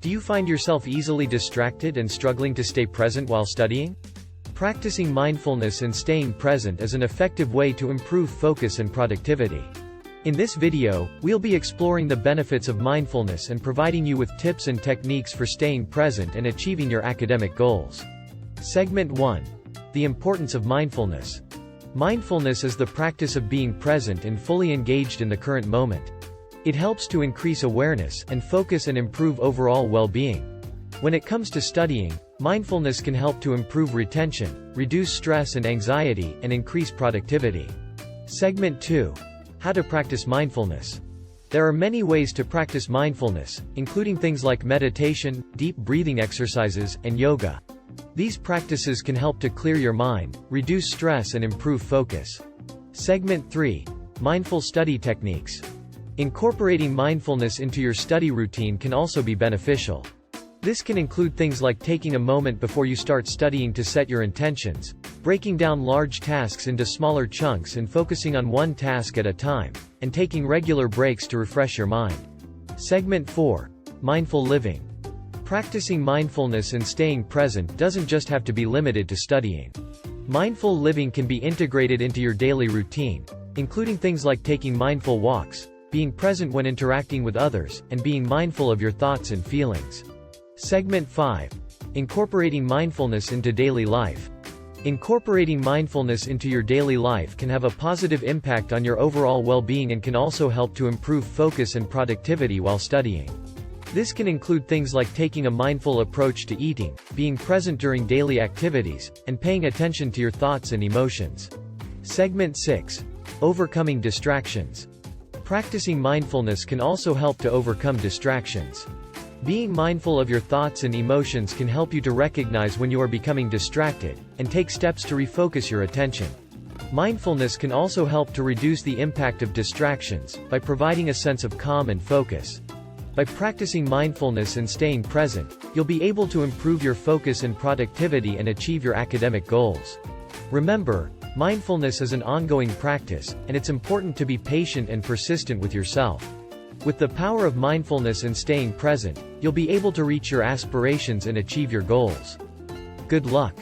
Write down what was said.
Do you find yourself easily distracted and struggling to stay present while studying? Practicing mindfulness and staying present is an effective way to improve focus and productivity. In this video, we'll be exploring the benefits of mindfulness and providing you with tips and techniques for staying present and achieving your academic goals. Segment 1. The importance of mindfulness. Mindfulness is the practice of being present and fully engaged in the current moment. It helps to increase awareness and focus and improve overall well-being. When it comes to studying, mindfulness can help to improve retention, reduce stress and anxiety, and increase productivity. Segment 2. How to practice mindfulness. There are many ways to practice mindfulness, including things like meditation, deep breathing exercises, and yoga. These practices can help to clear your mind, reduce stress and improve focus. Segment 3. Mindful study techniques. Incorporating mindfulness into your study routine can also be beneficial. This can include things like taking a moment before you start studying to set your intentions, breaking down large tasks into smaller chunks and focusing on one task at a time, and taking regular breaks to refresh your mind. Segment 4. Mindful living. Practicing mindfulness and staying present doesn't just have to be limited to studying. Mindful living can be integrated into your daily routine, including things like taking mindful walks, being present when interacting with others, and being mindful of your thoughts and feelings. Segment 5. Incorporating mindfulness into daily life. Incorporating mindfulness into your daily life can have a positive impact on your overall well-being and can also help to improve focus and productivity while studying. This can include things like taking a mindful approach to eating, being present during daily activities, and paying attention to your thoughts and emotions. Segment 6. Overcoming distractions. Practicing mindfulness can also help to overcome distractions. Being mindful of your thoughts and emotions can help you to recognize when you are becoming distracted, and take steps to refocus your attention. Mindfulness can also help to reduce the impact of distractions, by providing a sense of calm and focus. By practicing mindfulness and staying present, you'll be able to improve your focus and productivity and achieve your academic goals. Remember, mindfulness is an ongoing practice, and it's important to be patient and persistent with yourself. With the power of mindfulness and staying present, you'll be able to reach your aspirations and achieve your goals. Good luck!